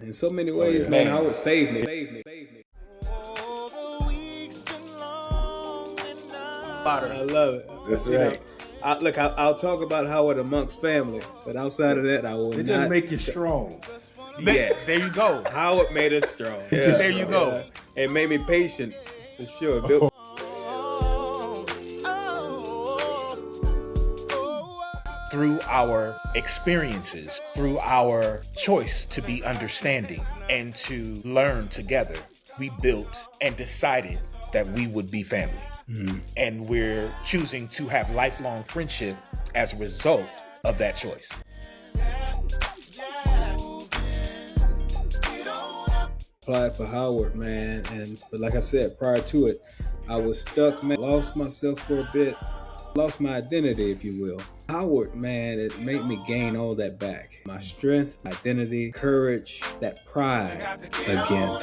In so many Oh ways, yeah. man, Man, Howard saved me. I love it. That's You know, right. I'll talk about Howard amongst family, but outside of that, I will It just not. make you strong. Yes, there you go. Howard made us strong. Yeah. There you go. It made me patient for sure. Built Through our experiences, through our choice to be understanding and to learn together, we built and decided that we would be family. And we're choosing to have lifelong friendship as a result of that choice. applied for Howard, man, but like I said, prior to it, I was stuck, man. Lost myself for a bit, lost my identity, if you will. Howard, man, it made me gain all that back. My strength, my identity, courage, that pride again.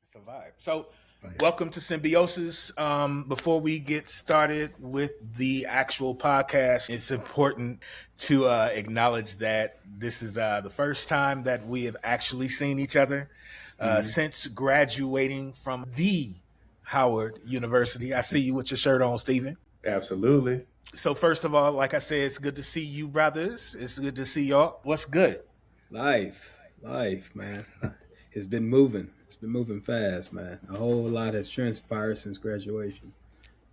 It's a vibe. So, welcome to Symbiosis. Before we get started with the actual podcast, it's important to acknowledge that this is the first time that we have actually seen each other since graduating from the Howard University. I see you with your shirt on, Stephen. Absolutely. So, first of all, like I said, it's good to see you, brothers. It's good to see y'all. What's good? Life, man. It's been moving. It's been moving fast, man. A whole lot has transpired since graduation.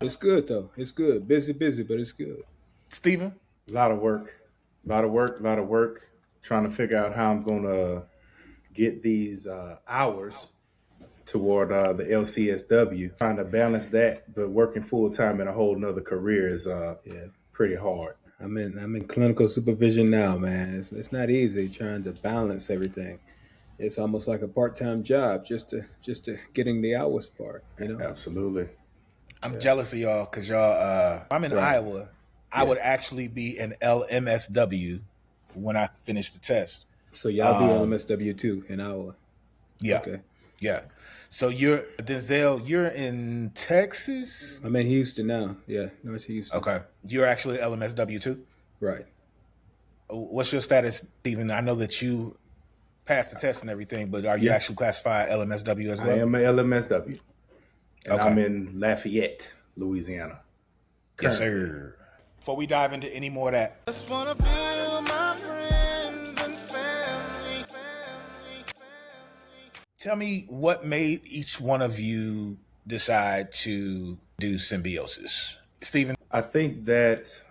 It's good though. It's good. Busy, but it's good. Stephen? A lot of work. A lot of work. A lot of work. Trying to figure out how I'm gonna get these hours toward the LCSW. Trying to balance that, but working full time in a whole nother career is pretty hard. I'm in clinical supervision now, man. It's not easy trying to balance everything. It's almost like a part-time job just to getting the hours part, you know. Absolutely. I'm jealous of y'all because y'all, I'm in Right. Iowa. I would actually be an LMSW when I finish the test. So y'all do LMSW too in Iowa. Yeah. Okay. Yeah. So you're, Denzel, you're in Texas? I'm in Houston now. Yeah, North Houston. Okay. You're actually LMSW too? Right. What's your status, Stephen? I know that you passed the test and everything, but are you actually classified LMSW as well? I am a LMSW. And Okay. I'm in Lafayette, Louisiana. Yes, sir. Before we dive into any more of that, Just wanna be with my friends and family. tell me what made each one of you decide to do Symbiosis. Stephen? I think that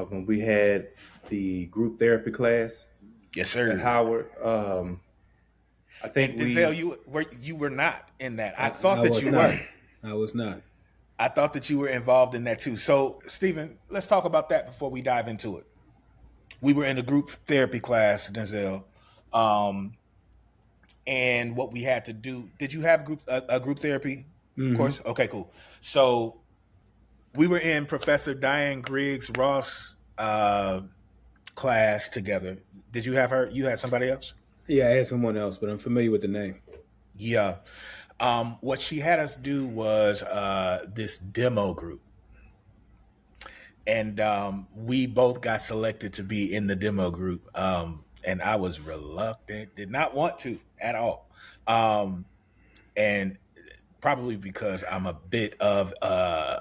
when we had the group therapy class Yes, at sir. Howard, I think Denzel, you were not in that. I thought that was you not. were. I was not. I thought that you were involved in that too. So, Stephen, let's talk about that before we dive into it. We were in a group therapy class, Denzel, and what we had to do. Did you have a group therapy course? Okay, cool. So we were in Professor Diane Griggs Ross class together. Did you have her? You had somebody else? Yeah, I had someone else, but I'm familiar with the name. Yeah. What she had us do was this demo group. And we both got selected to be in the demo group. And I was reluctant, did not want to at all. And probably because I'm a bit of an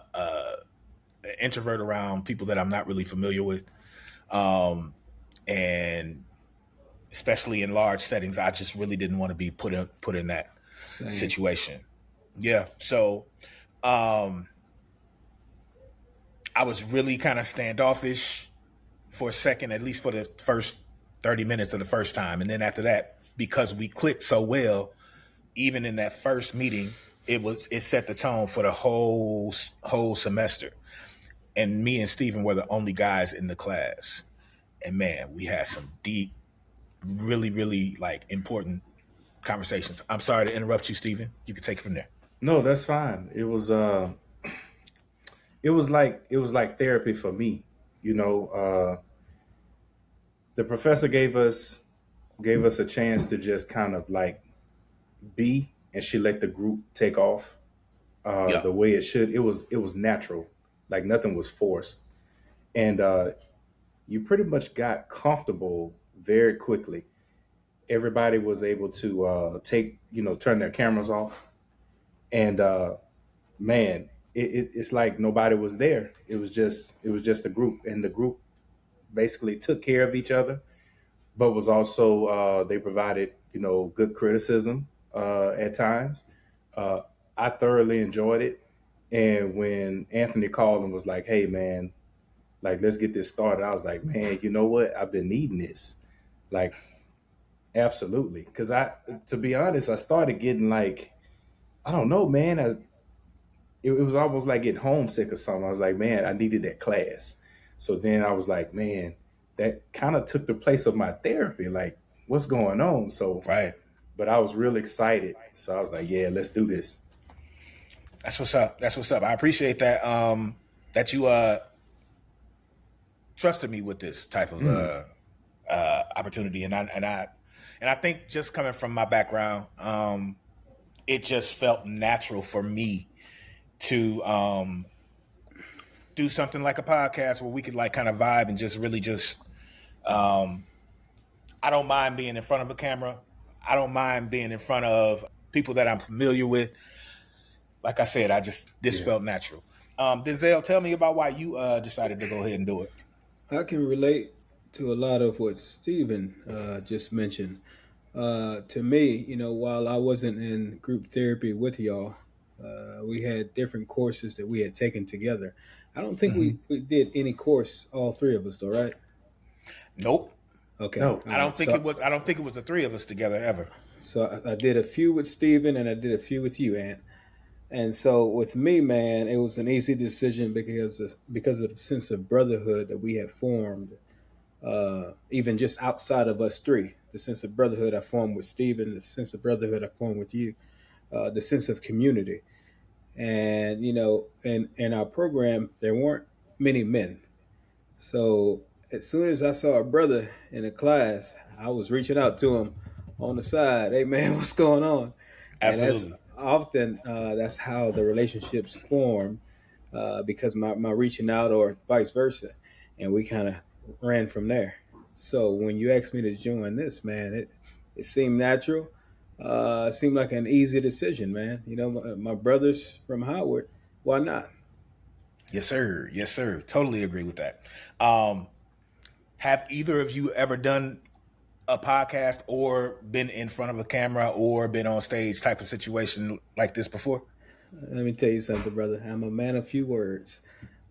introvert around people that I'm not really familiar with. And especially in large settings, I just really didn't want to be put in that situation. Yeah. So I was really kind of standoffish for a second, at least for the first 30 minutes of the first time. And then after that, because we clicked so well, even in that first meeting, it set the tone for the whole semester. And me and Stephen were the only guys in the class. And man, we had some deep, really, really like important conversations. I'm sorry to interrupt you, Stephen. You can take it from there. No, that's fine. It was like therapy for me. You know, the professor gave us a chance to just kind of like be, and she let the group take off the way it should. It was natural, like nothing was forced, and you pretty much got comfortable very quickly. Everybody was able to turn their cameras off, and man, it's like nobody was there. It was just a group, and the group basically took care of each other, but was also they provided good criticism at times. Uh, I thoroughly enjoyed it, and when Anthony called and was like, "Hey, man, like let's get this started," I was like, "Man, you know what? I've been needing this." Like, absolutely, because to be honest, I started getting like, I don't know, man. It was almost like getting homesick or something. I was like, man, I needed that class. So then I was like, man, that kind of took the place of my therapy. Like, what's going on? So, Right. but I was real excited. So I was like, yeah, let's do this. That's what's up. That's what's up. I appreciate that. That you trusted me with this type of opportunity, and I think just coming from my background, it just felt natural for me to do something like a podcast where we could like kind of vibe and just really just. I don't mind being in front of a camera. I don't mind being in front of people that I'm familiar with. Like I said, this felt natural. Denzel, tell me about why you decided to go ahead and do it. I can relate to a lot of what Stephen just mentioned. To me, while I wasn't in group therapy with y'all, we had different courses that we had taken together. I don't think we did any course, all three of us, though, right? Nope. Okay. No. I don't think it was. I don't think it was the three of us together ever. So I did a few with Stephen and I did a few with you, Ant. And so with me, man, it was an easy decision because of the sense of brotherhood that we had formed, even just outside of us three. The sense of brotherhood I formed with Stephen, the sense of brotherhood I formed with you, the sense of community. And in our program, there weren't many men. So as soon as I saw a brother in a class, I was reaching out to him on the side. Hey, man, what's going on? And Absolutely. that's how the relationships form, because my reaching out or vice versa, and we kind of ran from there. So when you asked me to join this, man, it seemed natural. It seemed like an easy decision, man. My brothers from Howard, why not? Yes, sir. Yes, sir. Totally agree with that. Have either of you ever done a podcast or been in front of a camera or been on stage type of situation like this before? Let me tell you something, brother. I'm a man of few words.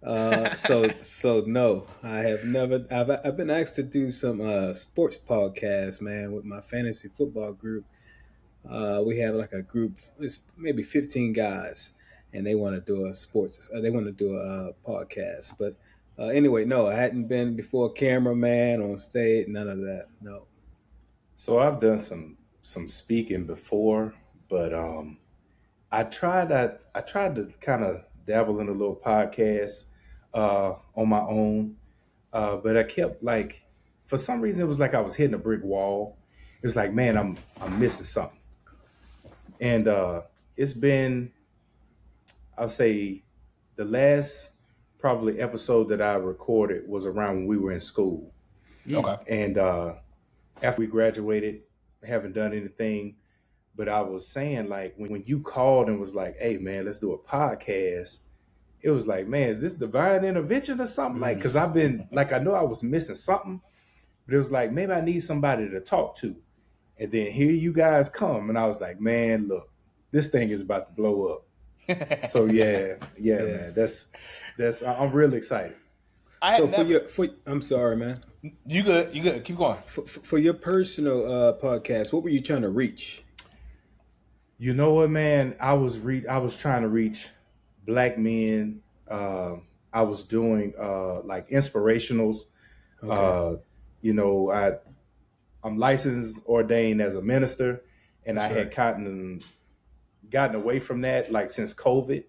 So no, I have never. I've been asked to do some sports podcasts, man, with my fantasy football group. We have like a group, it's maybe 15 guys, and they want to do a sports. They want to do a podcast. But anyway, no, I hadn't been before a cameraman on stage. None of that. No. So I've done some speaking before, but I tried to kind of dabble in a little podcast on my own, but I kept like, for some reason it was like I was hitting a brick wall. It was like, man, I'm missing something, and it's been, I'll say, the last probably episode that I recorded was around when we were in school, Okay. and after we graduated, haven't done anything. But I was saying, like, when you called and was like, hey, man, let's do a podcast, it was like, man, is this divine intervention or something? Like, because I've been, like, I know I was missing something, but it was like, maybe I need somebody to talk to. And then here you guys come. And I was like, man, look, this thing is about to blow up. So, yeah, man, I'm really excited. I So had never. I'm sorry, man. You good? You good? Keep going. For your personal podcast, what were you trying to reach? You know what, man? I was trying to reach black men. I was doing like inspirationals. Okay. Uh, I'm licensed, ordained as a minister, and I That's had right. gotten away from that like since COVID.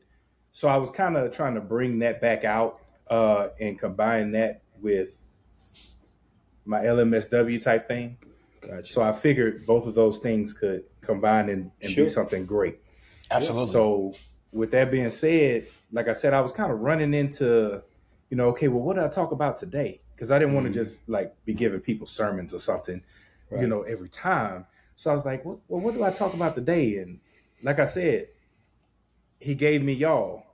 So I was kind of trying to bring that back out and combine that with my LMSW type thing. Gotcha. So I figured both of those things could combine and be Sure. something great. Absolutely. So with that being said, like I said, I was kind of running into, okay, well, what did I talk about today? because I didn't want to just like be giving people sermons or something, Right. every time. So I was like, well, what do I talk about today? And like I said, he gave me y'all.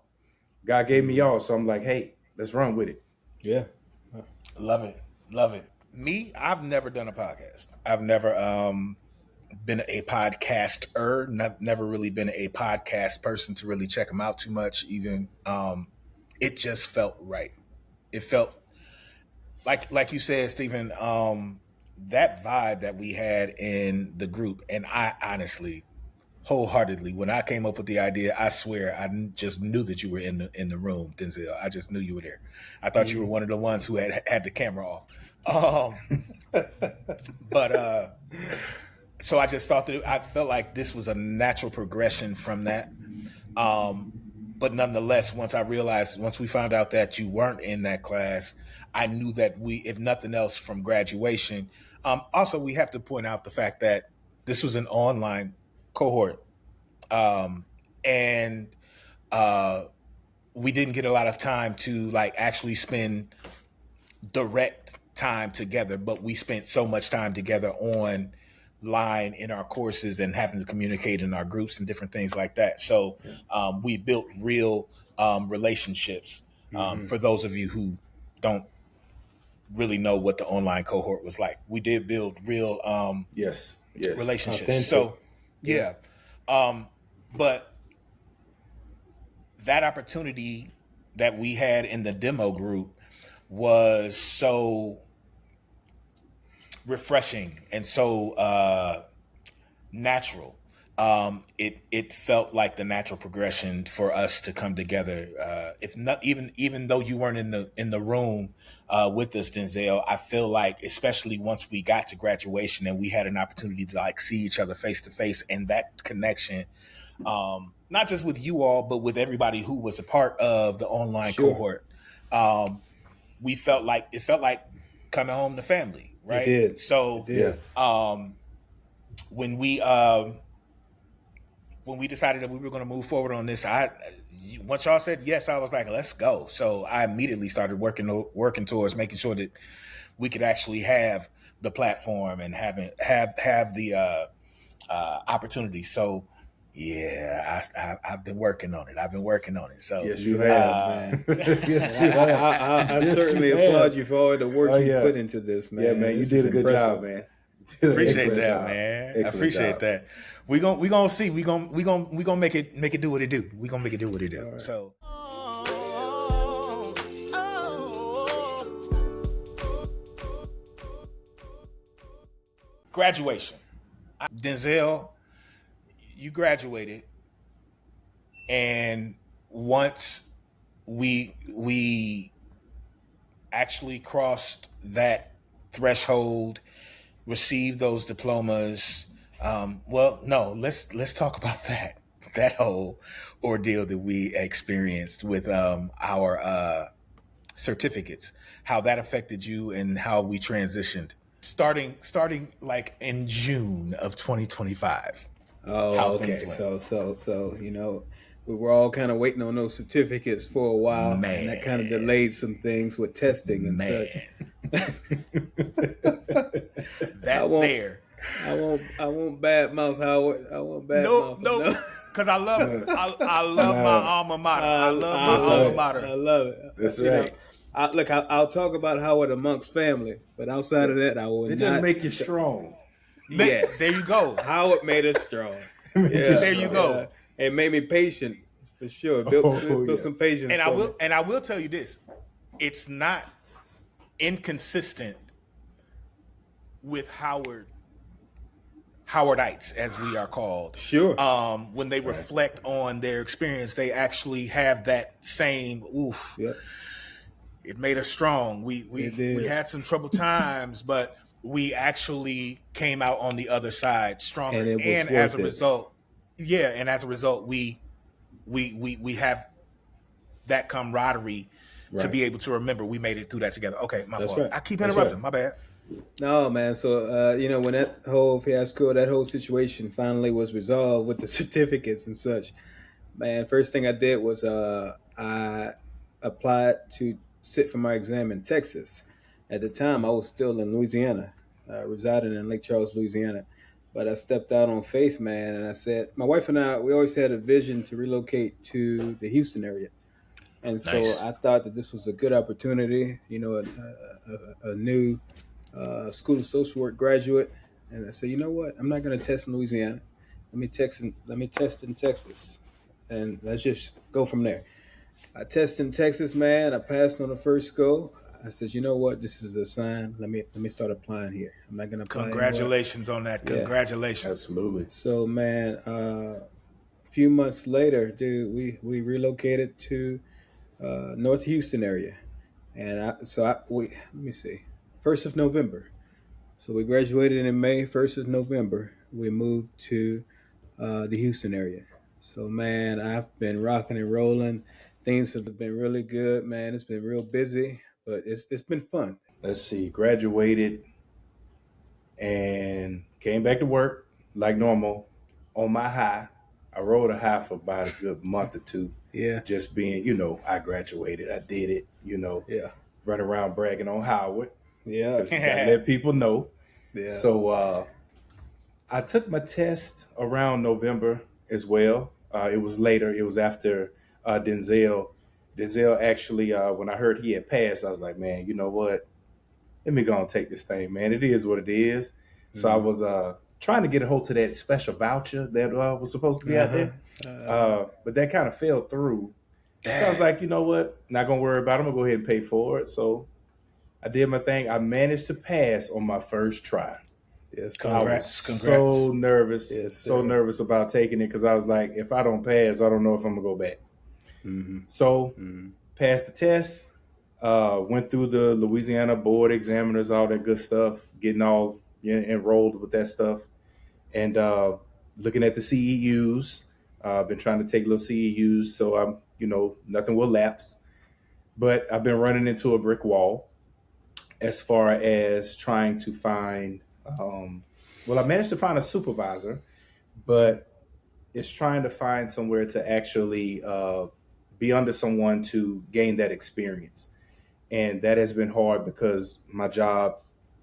God gave me y'all. So I'm like, hey, let's run with it. Yeah. Love it. Love it. Me, I've never done a podcast. I've never been a podcaster. Never really been a podcast person to really check them out too much. Even it just felt right. It felt like you said, Stephen. That vibe that we had in the group, and I honestly, wholeheartedly, when I came up with the idea, I swear just knew that you were in the room, Denzel. I just knew you were there. I thought you were one of the ones who had the camera off. But so I just thought that I felt like this was a natural progression from that. But nonetheless, once we found out that you weren't in that class, I knew that if nothing else from graduation, also we have to point out the fact that this was an online cohort. And we didn't get a lot of time to like actually spend direct time together, but we spent so much time together online in our courses and having to communicate in our groups and different things like that. So we built real relationships. For those of you who don't really know what the online cohort was like, we did build real Yes. relationships. Authentic. So yeah. But that opportunity that we had in the demo group was so refreshing and so natural. It felt like the natural progression for us to come together. If not, even though you weren't in the room with us, Denzel, I feel like, especially once we got to graduation and we had an opportunity to like see each other face to face, and that connection, not just with you all, but with everybody who was a part of the online cohort, it felt like coming home to family, right? It did. So It did. When we decided that we were going to move forward on this, once y'all said yes, I was like, let's go. So I immediately started working towards making sure that we could actually have the platform and have the opportunity. So yeah, I've been working on it. So Yes, you have, man. I certainly applaud you for all the work you put into this, man. Yeah, man, you This did is a good impressive. job, man. appreciate that, job. man. Excellent I appreciate job. that. We gonna see. We gonna make it do what it do. We gonna make it do what it do. Right. So. Graduation. Denzel, you graduated, and once we actually crossed that threshold, received those diplomas. Let's talk about that whole ordeal that we experienced with our certificates, how that affected you and how we transitioned. Starting like in June of 2025. Oh, okay. So we were all kind of waiting on those certificates for a while, Man. and that kind of delayed some things with testing and such. I won't badmouth Howard. I won't badmouth. No. Because I love my alma mater. I love my alma mater. I love it. That's right. I'll talk about Howard amongst family, but outside of that, I will It not. just make you strong. Yes. There you go. Howard made us strong. There you go. It made me patient for sure. Built some patience. And I will tell you this: it's not inconsistent with Howardites, as we are called. Sure. When they reflect on their experience, they actually have that same oof. Yep. It made us strong. We had some troubled times, but we actually came out on the other side stronger. And as a result, we have that camaraderie to be able to remember we made it through that together. Okay, my fault. Right. I keep interrupting. Right. My bad. No, man. So, when that whole fiasco, that whole situation finally was resolved with the certificates and such, man, first thing I did was I applied to sit for my exam in Texas. At the time, I was still in Louisiana, residing in Lake Charles, Louisiana. But I stepped out on faith, man, and I said, my wife and I, we always had a vision to relocate to the Houston area. And so Nice. I thought that this was a good opportunity, a new school of social work graduate. And I said, you know what? I'm not going to test in Louisiana. Let me test in Texas, and let's just go from there. I tested in Texas, man. I passed on the first go. I said, you know what? This is a sign. Let me start applying here. I'm not going to apply anywhere. Congratulations on that. Yeah. Congratulations. Absolutely. So, man, a few months later, dude, we relocated to North Houston area, and we let me see, 1st of November. So we graduated in May. 1st of November, we moved to the Houston area. So man, I've been rocking and rolling. Things have been really good, man. It's been real busy, but it's been fun. Let's see. Graduated and came back to work like normal on my high. I rode a high for about a good month or two, Yeah, just being, I graduated, I did it, yeah, run around bragging on Howard yeah, because you got to let people know. yeah. So I took my test around November as well. It was later. It was after Denzel. Denzel actually, when I heard he had passed, I was like, man, you know what? Let me go and take this thing, man. It is what it is. So I Mm-hmm. was trying to get a hold to that special voucher that was supposed to be out Uh-huh. there, but that kind of fell through. So I was Dang. like, you know what? Not gonna worry about it. I'm gonna go ahead and pay for it. So I did my thing. I managed to pass on my first try. Yes, I sir. was Congrats. so nervous, Yes, so sir. nervous about taking it because I was like, if I don't pass, I don't know if I'm gonna go back. Mm-hmm. So Mm-hmm. passed the test, went through the Louisiana board examiners, all that good stuff, getting all enrolled with that stuff, and looking at the CEUs. I've been trying to take little CEUs, so I'm nothing will lapse. But I've been running into a brick wall as far as trying to find. Well, I managed to find a supervisor, but it's trying to find somewhere to actually be under someone to gain that experience. And that has been hard because my job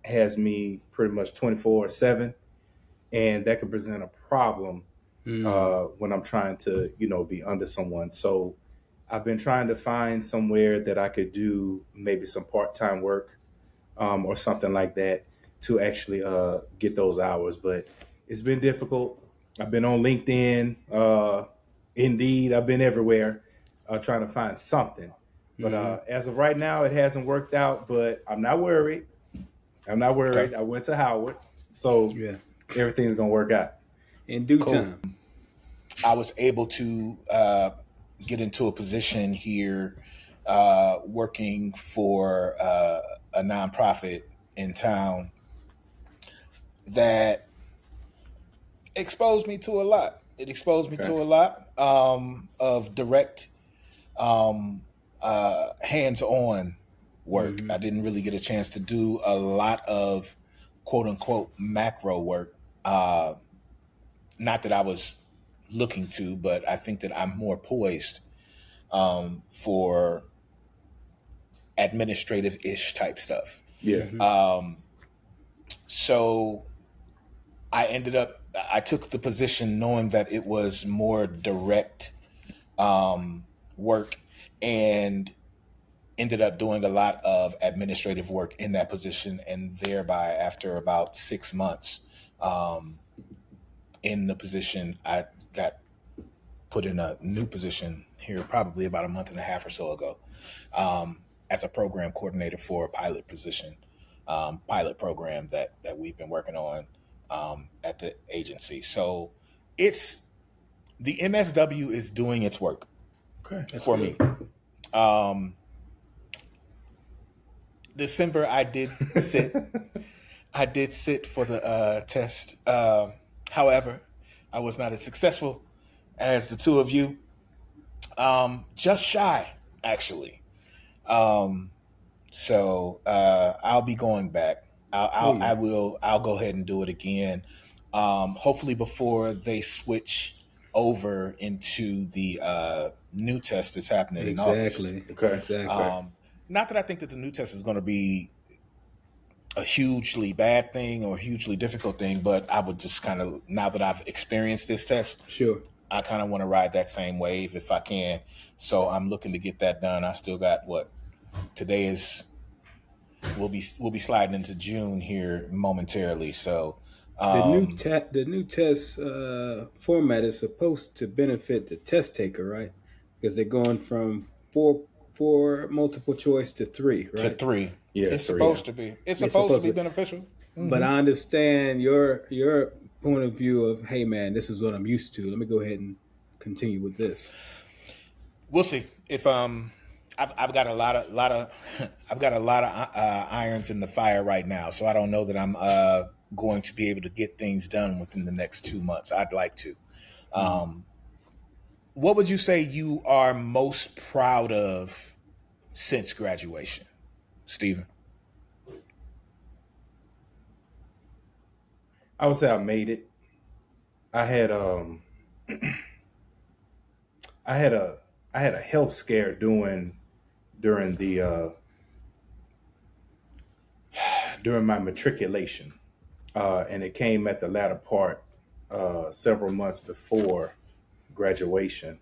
has me pretty much 24/7, and that could present a problem Mm-hmm. when I'm trying to, be under someone. So I've been trying to find somewhere that I could do maybe some part-time work or something like that to actually get those hours. But it's been difficult. I've been on LinkedIn, Indeed. I've been everywhere trying to find something. But Mm-hmm. as of right now, it hasn't worked out. But I'm not worried. I'm not Okay. worried. I went to Howard, so Yeah. everything's gonna work out. In due Cool. time. I was able to get into a position here working for a nonprofit in town that exposed me to a lot. It exposed me to Okay. a lot of direct, hands-on work. Mm-hmm. I didn't really get a chance to do a lot of quote unquote macro work. Not that I was looking to, but I think that I'm more poised for administrative ish type stuff. Yeah. So I took the position knowing that it was more direct work, and ended up doing a lot of administrative work in that position. And thereby, after about 6 months in the position, I got put in a new position here probably about a month and a half or so ago, as a program coordinator for a pilot position, pilot program that we've been working on at the agency. So it's the MSW is doing its work Okay. That's for good. me. December, I did sit. I did sit for the test. However, I was not as successful as the two of you. Just shy, actually. So I'll be going back. Oh yeah. I'll go ahead and do it again. Hopefully before they switch over into the new test that's happening in August. Exactly. Okay. Exactly. Okay. Not that I think that the new test is going to be a hugely bad thing or a hugely difficult thing, but I would just kind of, now that I've experienced this test, Sure. I kind of want to ride that same wave if I can. So I'm looking to get that done. I still got what today is. We'll be sliding into June here momentarily. So The new test format is supposed to benefit the test taker, right? Because they're going from four multiple choice to three, to right? three, Yeah, it's three. Yeah. supposed to be. It's It's supposed to supposed be to, beneficial. but I understand your point of view of, hey man, this is what I'm used to. Let me go ahead and continue with this. We'll see if I've got a lot of I've got a lot of irons in the fire right now, so I don't know that I'm going to be able to get things done within the next 2 months. I'd like to. What would you say you are most proud of since graduation, Stephen? I would say I made it. I had I had a I had a health scare during the during my matriculation, and it came at the latter part, several months before graduation.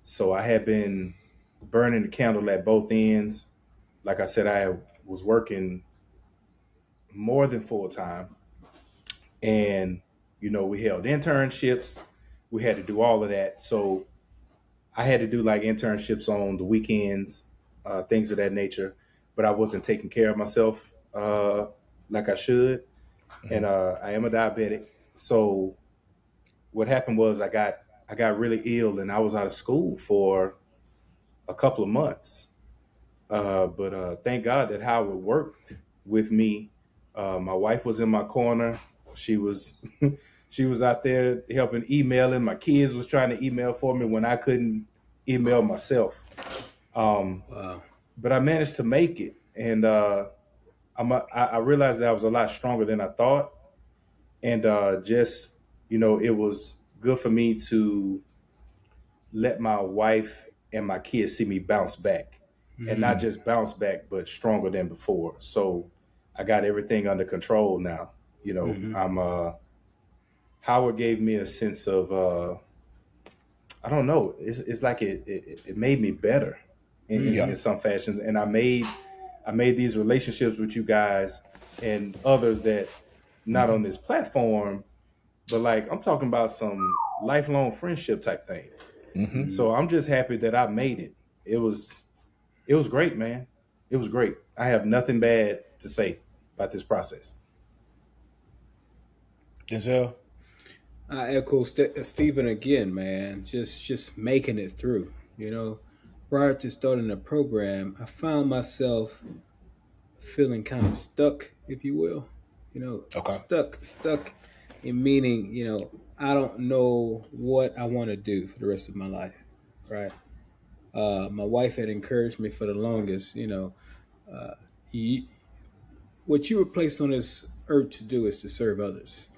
So I had been burning the candle at both ends. Like I said, I was working more than full time, and we held internships. We had to do all of that. So I had to do like internships on the weekends, things of that nature. But I wasn't taking care of myself like I should, and I am a diabetic. So what happened was I got really ill, and I was out of school for a couple of months. But thank God that Howard worked with me. My wife was in my corner. She was she was out there helping emailing. My kids was trying to email for me when I couldn't email myself. Wow. But I managed to make it, and I realized that I was a lot stronger than I thought, and just it was good for me to let my wife and my kids see me bounce back, and not just bounce back, but stronger than before. So I got everything under control now. I'm Howard gave me a sense of I don't know. It's like it made me better Yeah. in some fashions, and I made these relationships with you guys and others that not on this platform, but like I'm talking about some lifelong friendship type thing. So I'm just happy that I made it. It was it was great, man. It was great. I have nothing bad to say about this process. Denzel? I echo Stephen again, man. Just making it through. Prior to starting the program, I found myself feeling kind of stuck, if you will. Okay. Stuck in meaning, I don't know what I want to do for the rest of my life, right? My wife had encouraged me for the longest, you, what you were placed on this earth to do is to serve others,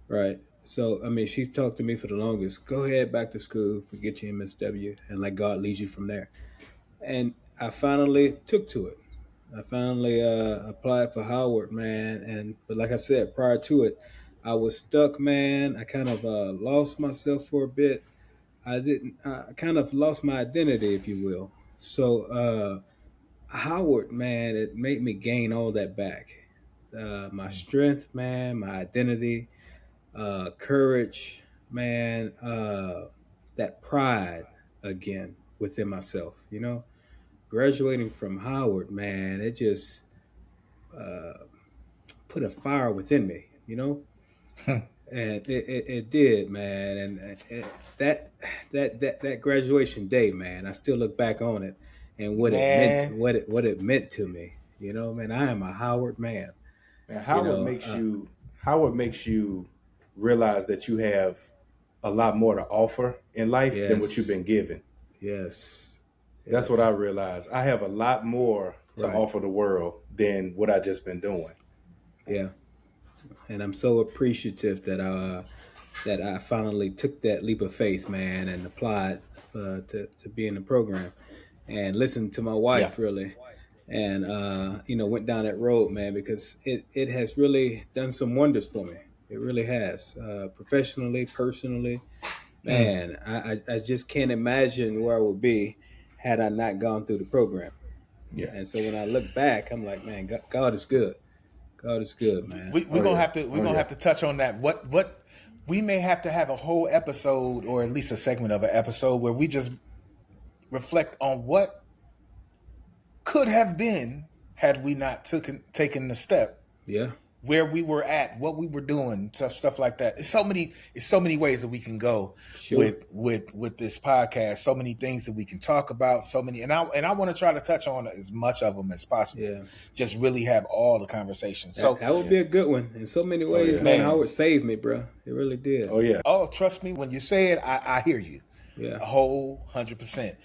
right? So, I mean, she talked to me for the longest. Go ahead back to school, forget your MSW, and let God lead you from there. And I finally took to it. I finally applied for Howard, man. But like I said, prior to it, I was stuck, man. I kind of lost myself for a bit. I didn't. I kind of lost my identity, if you will. So Howard, man, it made me gain all that back. My strength, man, my identity, courage, man, that pride again within myself. Graduating from Howard, man, it just put a fire within me. And it did, man. And that that graduation day, man, I still look back on it and what it meant, Man, what it meant to me. Man, I am a Howard man. And You Howard know, makes you Howard makes you realize that you have a lot more to offer in life than what you've yes, been given. yes, That's what I yes, realized. I have a lot more to right, offer the world than what I just been doing. yeah. And I'm so appreciative that I finally took that leap of faith, man, and applied to be in the program and listened to my yeah. wife really. and went down that road, man, because it has really done some wonders for me. It really has, professionally, personally, man. I just can't imagine where I would be had I not gone through the program. Yeah. And so when I look back, I'm like, man, God is good. God is good, man. We're Oh gonna yeah. have to Oh yeah. touch on that. What we may have to have a whole episode, or at least a segment of an episode, where we just reflect on what could have been had we not taken the step, Yeah, where we were at, what we were doing, stuff like that. It's so many ways that we can go sure. with this podcast. So many things that we can talk about. So many, and I want to try to touch on as much of them as possible. Yeah. Just really have all the conversations. So That would be a good one in so many ways, yeah. man. Man. Howard saved me, bro. It really did. Oh yeah. oh, trust me, when you say it, I hear you. Yeah. A whole 100%.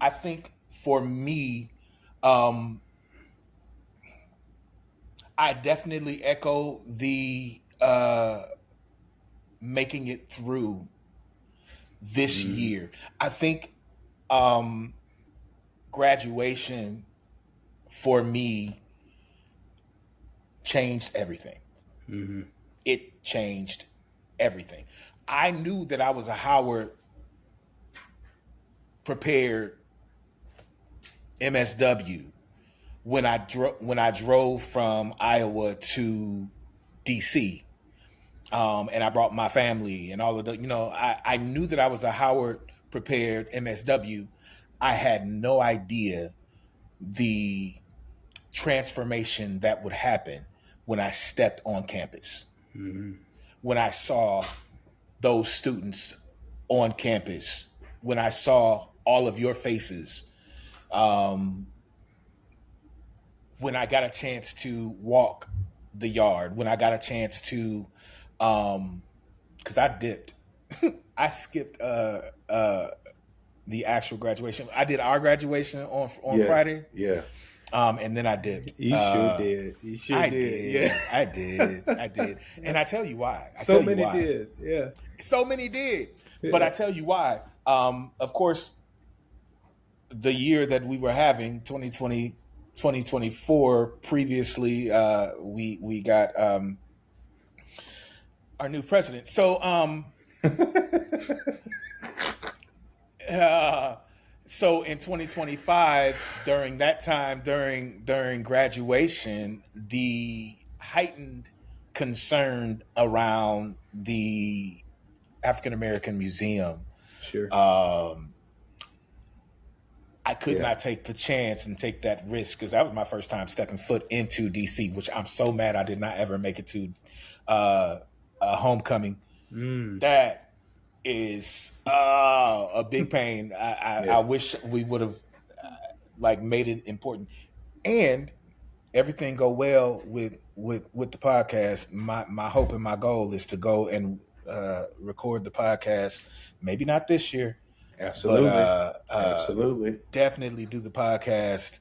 I think for me, I definitely echo the making it through this year. I think graduation for me changed everything. It changed everything. I knew that I was a Howard prepared MSW when I drove from Iowa to DC, and I brought my family and all of the. I knew that I was a Howard prepared MSW. I had no idea the transformation that would happen when I stepped on campus. When I saw those students on campus, when I saw all of your faces, when I got a chance to walk the yard, when I got a chance to, because I dipped, I skipped the actual graduation. I did our graduation on Yeah. Friday, Yeah. and then I dipped. You sure did. You sure I did. did. Yeah. I did. And I tell you why. So many did. Yeah. So many did. But I tell you why. Of course, the year that we were having, 2024, previously, we got our new president. So so in 2025, during that time, during graduation, the heightened concern around the African American Museum, Sure. I could not take the chance and take that risk, because that was my first time stepping foot into DC, which I'm so mad I did not ever make it to homecoming. That is a big pain. I wish we would have made it important, and everything go well with the podcast. My hope and my goal is to go and record the podcast. Maybe not this year. Absolutely. But Absolutely. definitely do the podcast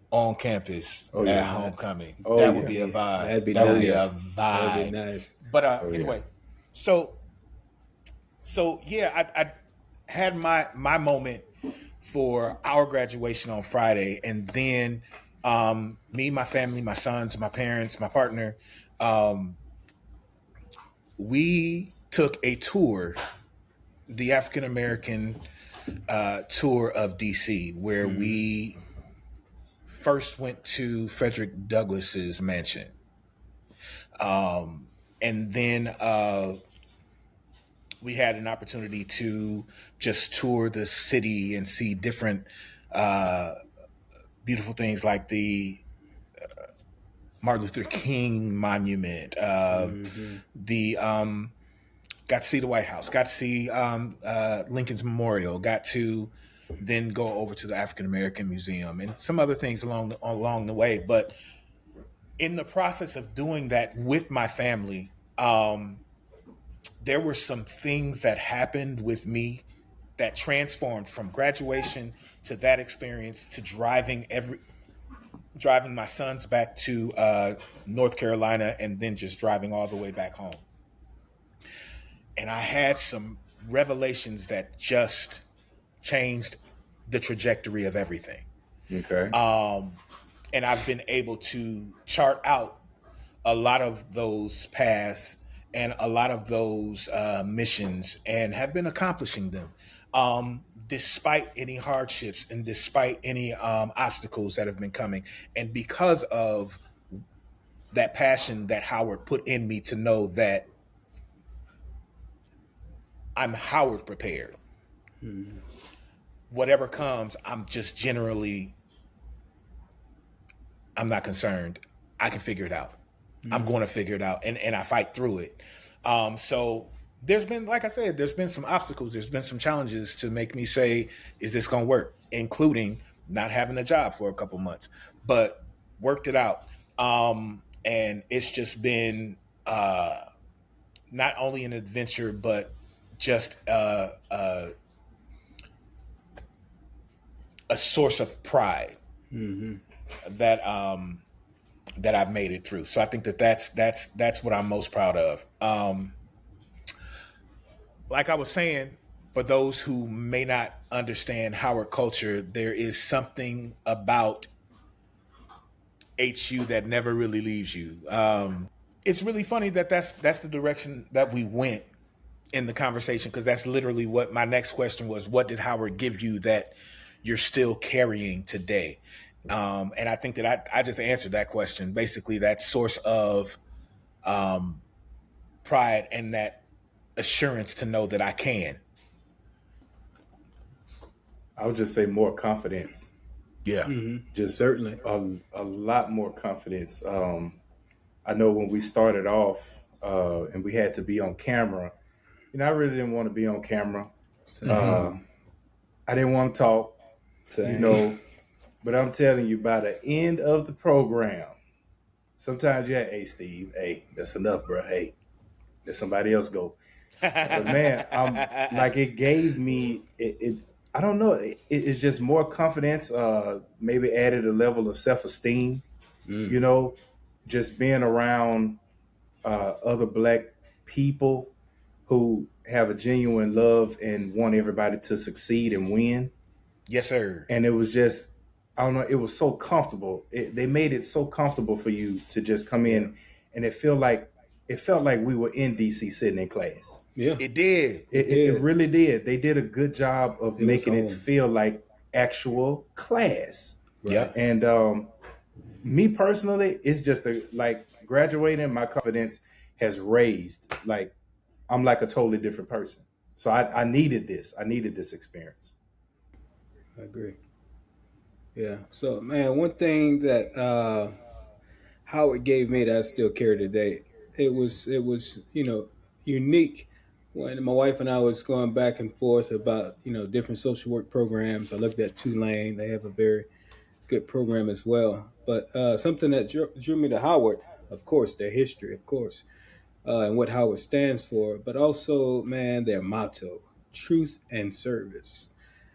on campus at homecoming. Oh, that yeah. would be a vibe. That'd be that nice. would be a vibe. That'd be nice. But anyway, so yeah, I had my moment for our graduation on Friday, and then me, my family, my sons, my parents, my partner, we took a tour, the African American tour of DC, where we first went to Frederick Douglass's mansion, and then we had an opportunity to just tour the city and see different beautiful things like the Martin Luther King monument, the got to see the White House, got to see Lincoln's Memorial, got to then go over to the African American Museum and some other things along the way. But in the process of doing that with my family, there were some things that happened with me that transformed from graduation to that experience to driving driving my sons back to North Carolina, and then just driving all the way back home. And I had some revelations that just changed the trajectory of everything. Okay. And I've been able to chart out a lot of those paths and a lot of those missions, and have been accomplishing them despite any hardships and despite any obstacles that have been coming. And because of that passion that Howard put in me to know that I'm Howard prepared. Whatever comes, I'm not concerned. I can figure it out. I'm going to figure it out, and I fight through it. So there's been, like I said, there's been some obstacles. There's been some challenges to make me say, is this going to work? Including not having a job for a couple months, but worked it out. And it's just been not only an adventure, but just a source of pride that I've made it through. So I think that's what I'm most proud of. Like I was saying, for those who may not understand Howard culture, there is something about HU that never really leaves you. It's really funny that that's the direction that we went in the conversation, because that's literally what my next question was. What did Howard give you that you're still carrying today? And I think that I just answered that question. Basically, that source of pride and that assurance to know that I can. I would just say more confidence. Yeah. Just Certainly. a lot more confidence. I know when we started off and we had to be on camera, I really didn't want to be on camera. I didn't want to talk, Same. but I'm telling you, by the end of the program, sometimes you had, hey, Steve, hey, that's enough, bro. Hey, let somebody else go. But man, like it gave me it I don't know. It's just more confidence. Maybe added a level of self-esteem. Just being around other Black people who have a genuine love and want everybody to succeed and win. Yes, sir. And it was just, I don't know, it was so comfortable. They made it so comfortable for you to just come in, and it felt like we were in DC sitting in class. Yeah. It did. It really did. They did a good job of making it home. feel like actual class. Yeah. And me personally, it's just like graduating, my confidence has raised. Like I'm like a totally different person. So I needed this. I needed this experience. I agree. Yeah. So, man, one thing that Howard gave me that I still carry today, it was unique when my wife and I was going back and forth about different social work programs. I looked at Tulane; they have a very good program as well. But something that drew me to Howard, of course, their history, of course, and what Howard stands for, but also, man, their motto: truth and service.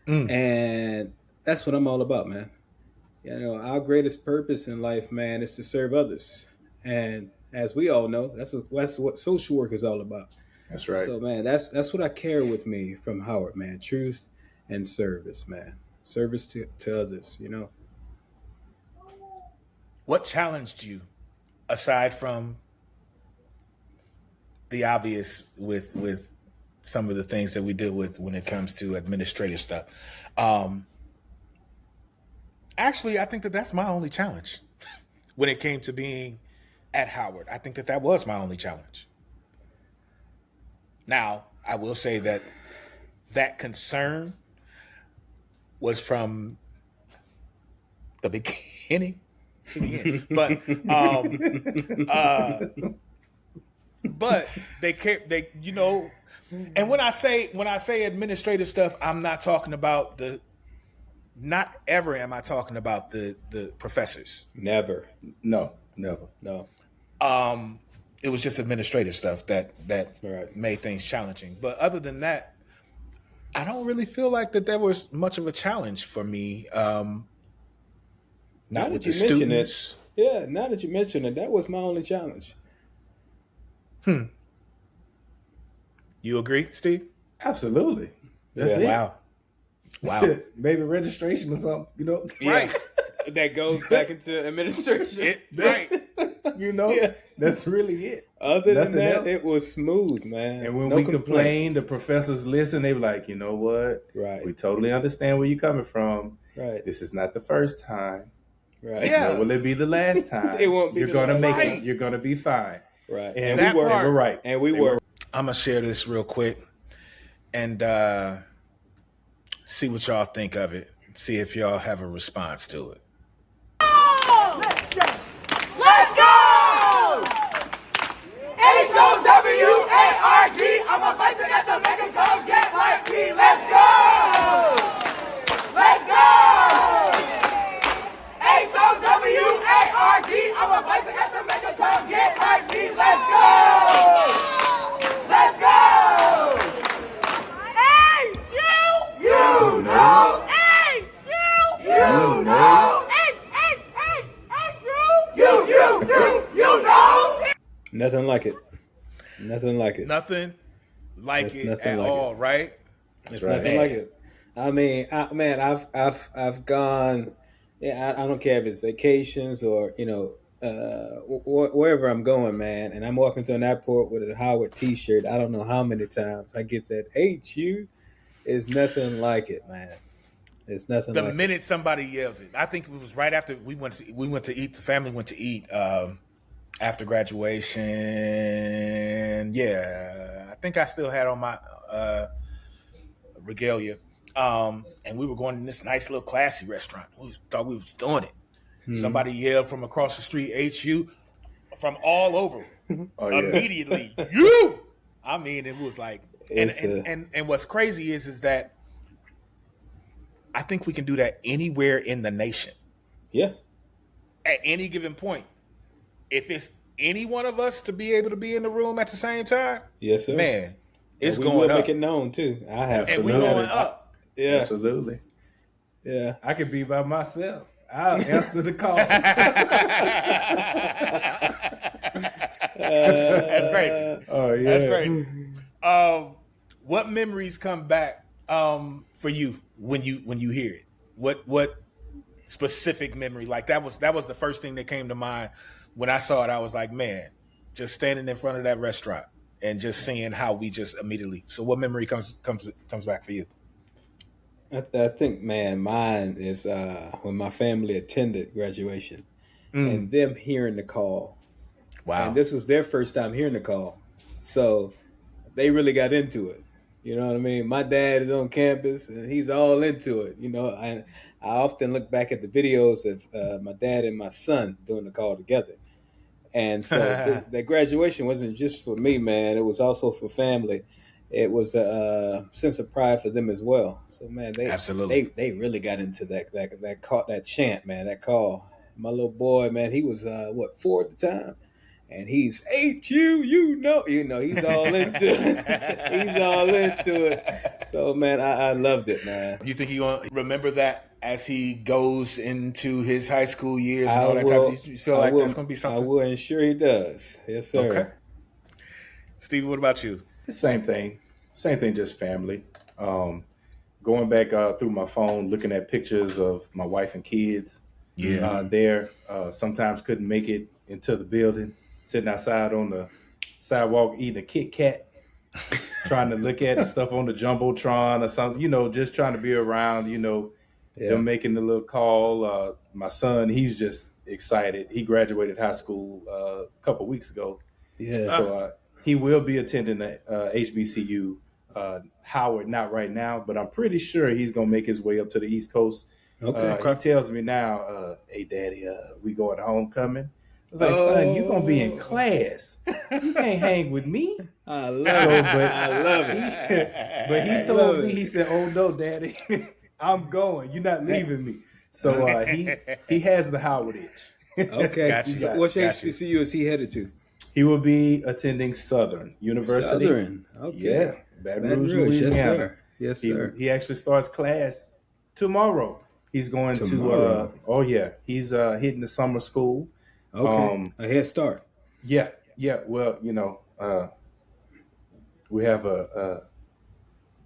And that's what I'm all about, man. Our greatest purpose in life, man, is to serve others. And as we all know, that's what social work is all about. That's right. So, man, that's what I carry with me from Howard, man. Truth and service, man. Service to others. What challenged you, aside from the obvious with some of the things that we deal with when it comes to administrative stuff? Actually, I think that that's my only challenge when it came to being at Howard. I think that was my only challenge. Now, I will say that concern was from the beginning to the end. But and when I say administrative stuff, I'm not talking about not ever am I talking about the professors. Never. No, never. No. It was just administrative stuff that Right. made things challenging. But other than that, I don't really feel like that there was much of a challenge for me. Now Not with that the you mention it, students. yeah, now that you mention it, that was my only challenge. You agree, Steve? Absolutely. That's Yeah. it. Wow. Wow. Maybe registration or something, Yeah. That goes back into administration. Right. Yeah. That's really it. Other than Nothing that, else. it was smooth, man. And when no we complaints. complain, the professors listen. They be like, you know what? Right. We totally understand where you're coming from. Right. This is not the first time. Right. Yeah. Nor will it be the last time. It won't be You're the gonna last make time. it. You're gonna be fine. Right. And That we were. part. We're right. And we They were. I'm gonna share this real quick and see what y'all think of it. See if y'all have a response to it. Let's go! H-O-W-A-R-D. I'm a fighter that's a make it come get like me. Let's go! Let's go! H-O-W-A-R-D. I'm a fighter that's a make it come get like me. Let's go! Let's go! You know! You know! You know! Nothing like it. Nothing like it. Nothing like There's it nothing at like all, right? It's right. nothing like it. I mean, I've gone. Yeah, I don't care if it's vacations or wherever I'm going, man. And I'm walking through an airport with a Howard T-shirt. I don't know how many times I get that. HU is nothing like it, man. It's nothing The like minute somebody yells it, I think it was right after we went to eat. The family went to eat after graduation. Yeah, I think I still had on my regalia, and we were going to this nice little classy restaurant. We thought we was doing it. Somebody yelled from across the street, "HU!" from all over. Immediately, you. I mean, it was like, and what's crazy is that I think we can do that anywhere in the nation. Yeah. At any given point. If it's any one of us to be able to be in the room at the same time, Yes, sir. man, it's we going will up. make it known too. I have. And we're Absolutely. going up. Yeah. Absolutely. Yeah. I could be by myself. I'll answer the call. That's crazy. Oh yeah. That's crazy. What memories come back for you when you hear it? What specific memory? Like that was the first thing that came to mind when I saw it. I was like, man, just standing in front of that restaurant and just seeing how we just immediately. So what memory comes back for you? I think, man, mine is when my family attended graduation and them hearing the call. Wow. And this was their first time hearing the call. So they really got into it. You know what I mean? My dad is on campus and he's all into it. I often look back at the videos of my dad and my son doing the call together. And so that graduation wasn't just for me, man. It was also for family. It was a sense of pride for them as well. So, man, Absolutely. they really got into that call, that chant, man, that call. My little boy, man, he was 4 at the time, and he's HU, he's all into it. He's all into it. So, man, I loved it, man. You think he gonna remember that as he goes into his high school years and all that type of? You feel like that's gonna be something? I will ensure he does. Yes, sir. Okay. Stevie, what about you? Same thing, just family. Going back through my phone, looking at pictures of my wife and kids. There. Sometimes couldn't make it into the building, sitting outside on the sidewalk eating a Kit Kat, trying to look at stuff on the Jumbotron or something, just trying to be around, them making the little call. My son, he's just excited. He graduated high school a couple weeks ago. Yeah. So he will be attending the HBCU. Howard, not right now, but I'm pretty sure he's going to make his way up to the East Coast. Okay. He tells me now, hey, Daddy, we going to homecoming? I was like, son, you're going to be in class. You can't hang with me. I love it. But he told me, he said, oh, no, Daddy, I'm going. You're not leaving me. So he has the Howard itch. Okay. Gotcha. Which HBCU is he headed to? He will be attending Southern University. Southern. Okay. Yeah. Baton Rouge, Louisiana. Yes, sir. Yes, sir. He actually starts class tomorrow. He's going Tomorrow. oh yeah, he's hitting the summer school. Okay. A head start. Yeah, yeah. Well, we have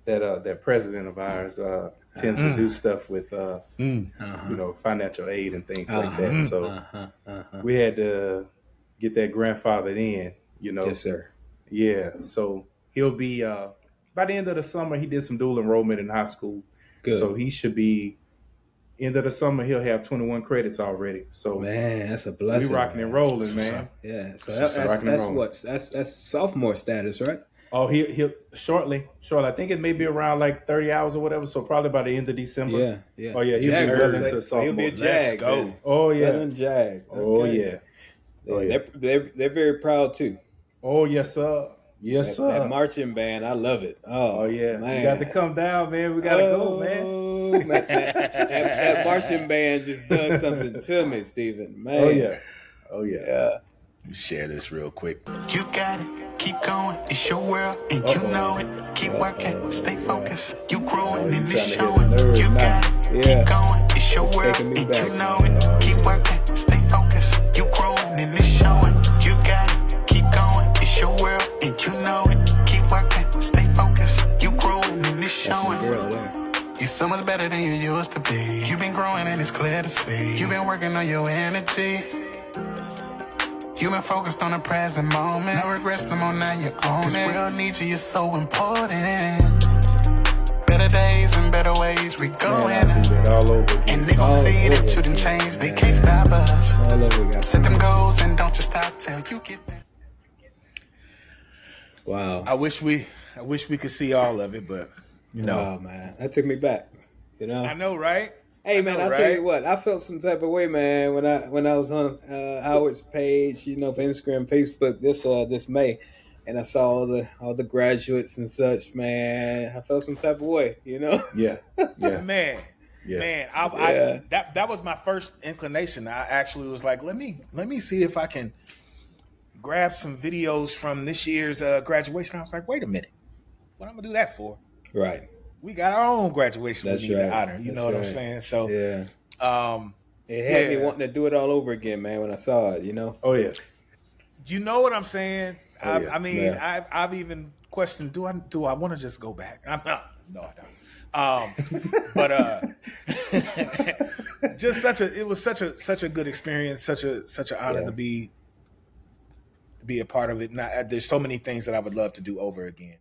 that president of ours tends to do stuff with financial aid and things like that. So we had to get that grandfathered in. Yes, sir. Yeah. So he'll be by the end of the summer. He did some dual enrollment in high school, Good. so he should be end of the summer. He'll have 21 credits already. So man, that's a blessing. We rocking and rolling, man. Yeah. So that's sophomore status, right? Oh, he'll shortly. I think it may be around like 30 hours or whatever. So probably by the end of December. Yeah, yeah. Oh yeah, he's well into sophomore. He'll be a Jag. Go. Oh yeah, Southern Jag. Okay. Oh yeah. Oh yeah. They're very proud too. Oh yes, sir. Yes, sir. That marching band, I love it. Oh yeah, man. You got to come down, man. We gotta go, man. That marching band just does something to me, Stephen. Man. Oh yeah. Yeah. Let me share this real quick. You got it. Keep going. It's your world, and you know it. Keep working. Stay focused. You growing, and it's showing. You got it. Keep going. It's your world, and you know it. Keep working. Stay focused. You growing, and it's showing. You got it. Keep going. It's your world, and you know it. Keep working. Stay focused. You growing, and it's showing. You're so much better than you used to be. You've been growing, and it's clear to see. You've been working on your energy. You've been focused on the present moment. No regrets, no more, now you own it. This world needs you, you're so important. Better days and better ways, we going. And they gon' see that you done changed. They can't stop us. Set them goals and don't just stop till you get there. Wow. I wish we could see all of it, but Oh man, that took me back. I know, right? Hey man, I'll tell you what. I felt some type of way, man, when I was on Howard's page, for Instagram, Facebook this May, and I saw all the graduates and such. Man, I felt some type of way, Yeah. Man. Yeah. Man, that was my first inclination. I actually was like, let me see if I can grab some videos from this year's graduation. I was like, wait a minute, what I'm gonna do that for? Right. We got our own graduation That's we need right. to honor. You know what I'm saying? So yeah, it had me wanting to do it all over again, man. When I saw it, Oh yeah. You know what I'm saying? Oh, I mean, I've even questioned, do I want to just go back? I'm not. No, I don't. But just it was such a good experience, such an honor to be a part of it. There's so many things that I would love to do over again.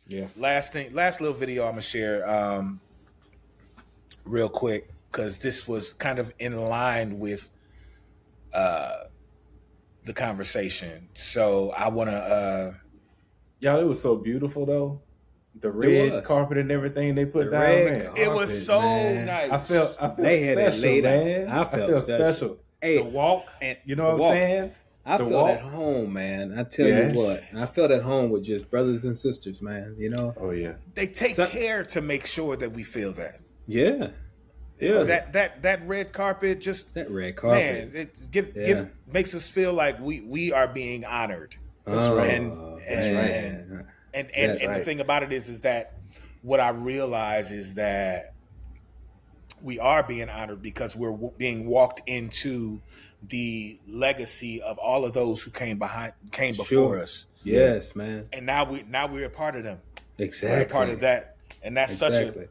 Yeah. Last little video I'm gonna share real quick, because this was kind of in line with the conversation. So I wanna Y'all, it was so beautiful though. The red carpet and everything they put down, man. It was so nice. I felt they had special, it laid man. out. I felt special. Hey, the walk, and you know what I'm saying? I felt at home, man. I tell you what, I felt at home with just brothers and sisters, man. Oh yeah. They take care to make sure that we feel that. Yeah. Yeah. That red carpet, just that red carpet, man. It makes us feel like we are being honored. That's right. And the thing about it is that what I realize is that we are being honored because we're being walked into the legacy of all of those who came before us. Yes, man. And now we're a part of them. Exactly. We're a part of that, and that's such a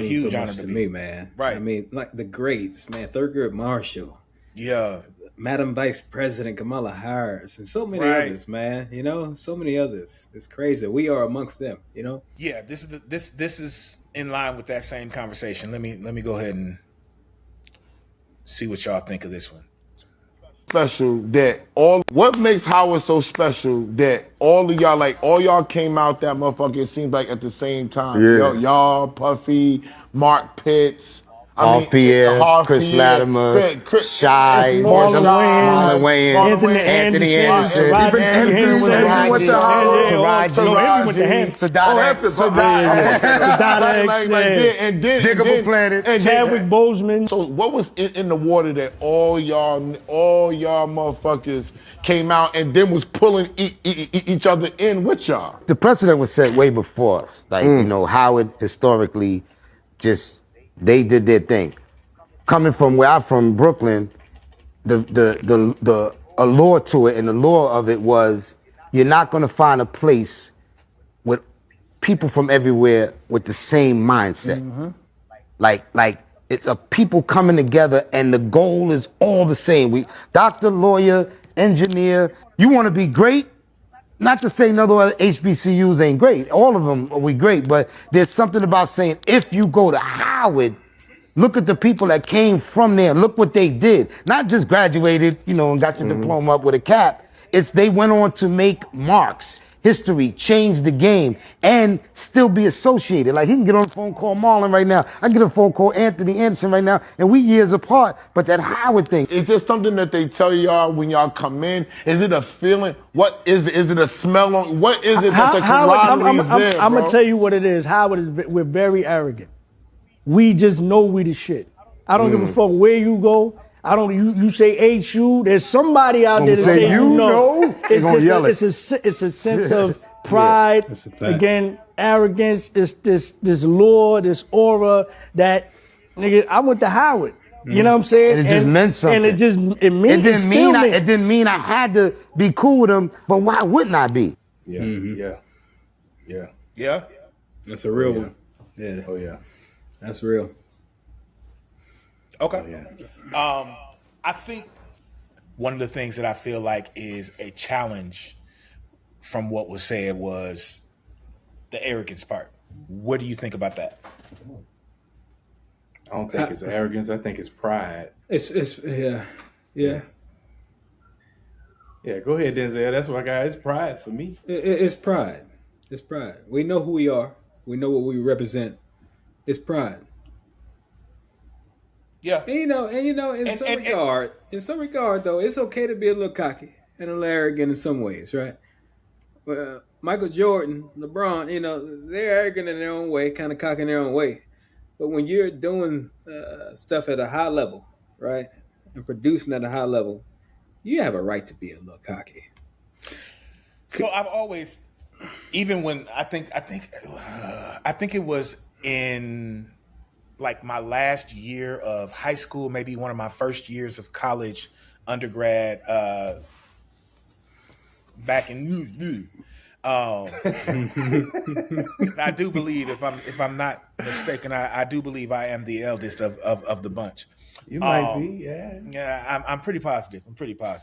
huge honor to me, man. Right. I mean, like the greats, man. Thurgood Marshall. Yeah. Madam Vice President Kamala Harris, and so many others, man. So many others. It's crazy. We are amongst them. Yeah. This is in line with that same conversation. Let me go ahead and see what y'all think of this one. Special that what makes Howard so special that all y'all came out that motherfucker, it seems like at the same time. Yeah. Y'all, Puffy, Mark Pitts. Pierre, Harv Chris Pierre, Latimer, Shy, Marlon Marlon Wayans, Anthony Anderson, Even went to Howard. Taraji, Every and then Diggable Planet, Chadwick Boseman. So what was in the water that all y'all motherfuckers came out and then was pulling each other in with y'all? The precedent was set way before us. Like, you know, Howard historically they did their thing. Coming from where I'm from, Brooklyn, the allure to it and the lure of it was you're not gonna find a place with people from everywhere with the same mindset. Like it's a people coming together and the goal is all the same. We doctor, lawyer, engineer, you wanna be great? Not to say none of the other HBCUs ain't great. All of them we great, but there's something about saying if you go to Howard, look at the people that came from there. Look what they did. Not just graduated, you know, and got your diploma up with a cap. It's they went on to make marks, history, change the game, and still be associated. Like he can get on the phone, call Marlon right now. I can get a phone call Anthony Anderson right now, and we years apart. But that Howard thing. Is there something that they tell y'all when y'all come in? Is it a feeling? What is it? Is it a smell on? What is it that the camaraderie is there, I'm gonna tell you what it is. Howard is. We're very arrogant. We just know we the shit. I don't give a fuck where you go. I don't. You say HU. There's somebody out there that say you know. It's just it's a sense of pride. Again, arrogance. It's this lure, this aura that nigga. I went to Howard. You know what I'm saying? And it just meant something. And it didn't mean I had to be cool with him. But why wouldn't I be? Yeah. That's a real one. Yeah. Oh yeah. That's real. Okay. I think one of the things that I feel like is a challenge from what was said was the arrogance part. What do you think about that? I don't think it's arrogance. I think it's pride. It's yeah. Yeah, go ahead, Denzel. That's what I got. It's pride for me. It's pride. It's pride. We know who we are. We know what we represent. It's pride. Yeah. And in some regard though, it's okay to be a little cocky and a little arrogant in some ways, right? Well, Michael Jordan, LeBron, they're arrogant in their own way, kind of cocky in their own way. But when you're doing stuff at a high level, right, and producing at a high level, you have a right to be a little cocky. So I've always, even when I think it was in like my last year of high school, maybe one of my first years of college, undergrad, back in. I do believe, if I'm not mistaken, I do believe I am the eldest of the bunch. You might be, yeah. Yeah, I'm pretty positive.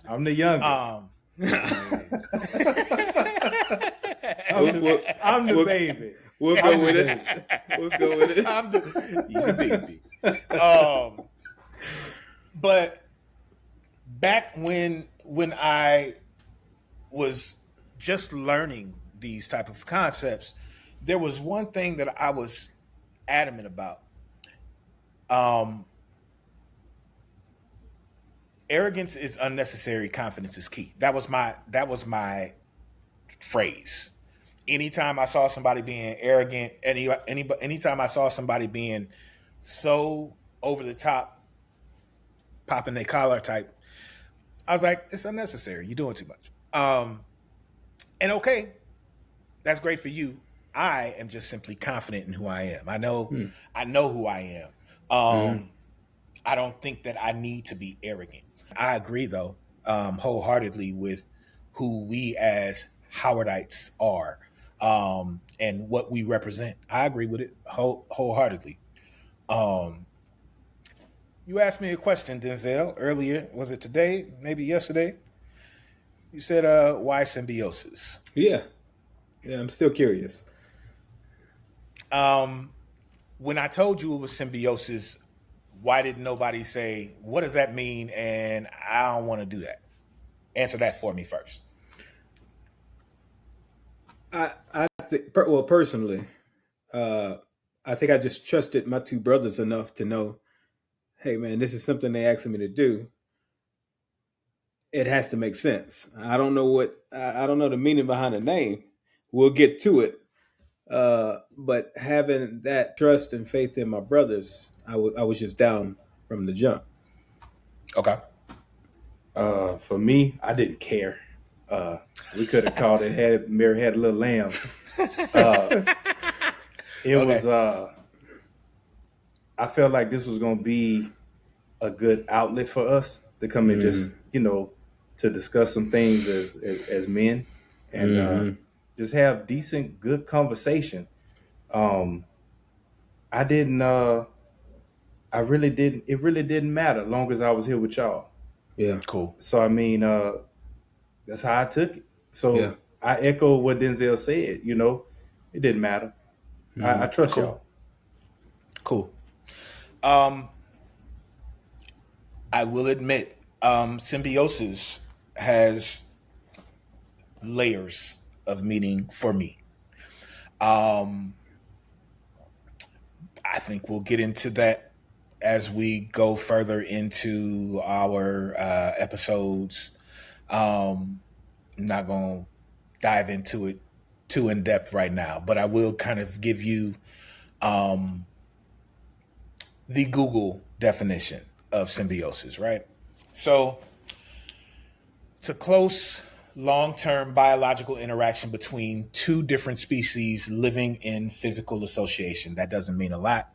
I'm the youngest. I'm the baby. We'll go with it. I'm the baby. But back when I was just learning these type of concepts, there was one thing that I was adamant about. Arrogance is unnecessary. Confidence is key. That was my phrase. Anytime I saw somebody being arrogant, anytime I saw somebody being so over the top, popping their collar type, I was like, it's unnecessary. You're doing too much. And okay, that's great for you. I am just simply confident in who I am. I know who I am. I don't think that I need to be arrogant. I agree, though, wholeheartedly with who we as Howardites are and what we represent. I agree with it wholeheartedly. You asked me a question, Denzel, earlier. Was it today? Maybe yesterday? You said, why Symbiosis? Yeah, I'm still curious. When I told you it was Symbiosis, why didn't nobody say, what does that mean? And I don't want to do that. Answer that for me first. I think, personally, I think I just trusted my two brothers enough to know hey man, this is something they asking me to do. It has to make sense. I don't know I don't know the meaning behind the name. We'll get to it. But having that trust and faith in my brothers, I was just down from the jump. Okay. For me, I didn't care. We could have called it had Mary had a little lamb. It Okay. was I felt like this was gonna be a good outlet for us to come and just, to discuss some things as men and just have decent, good conversation. I didn't I really didn't it really didn't matter as long as I was here with y'all. Yeah. Cool. So I mean, that's how I took it. Yeah. So I echo what Denzel said, it didn't matter. I trust Cool. y'all. Cool. I will admit, Symbiosis has layers of meaning for me. I think we'll get into that as we go further into our episodes. I'm not going to dive into it too in depth right now, but I will kind of give you the Google definition of symbiosis, right? So it's a close, long-term biological interaction between two different species living in physical association. That doesn't mean a lot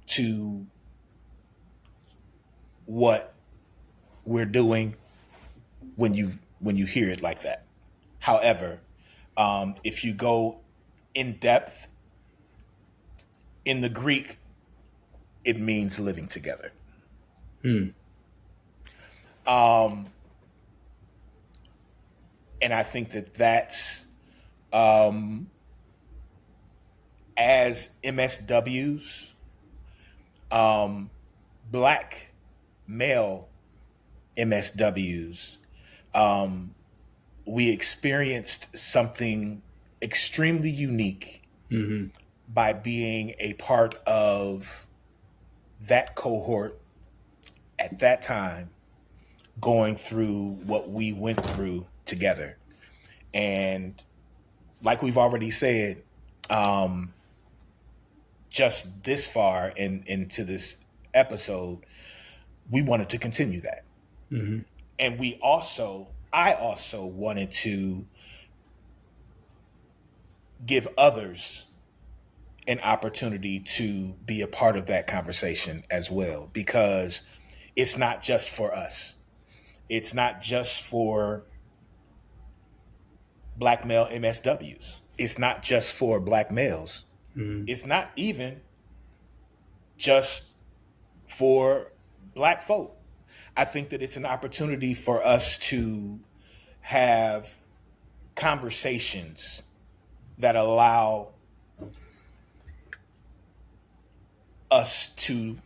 to what we're doing when you hear it like that. However, if you go in depth in the Greek, it means living together. And I think that's as MSWs, black male MSWs, we experienced something extremely unique by being a part of that cohort at that time, going through what we went through together. And like we've already said, just this far into this episode, we wanted to continue that. And I also wanted to give others an opportunity to be a part of that conversation as well, because it's not just for us. It's not just for black male MSWs. It's not just for black males. It's not even just for black folk. I think that it's an opportunity for us to have conversations that allow us to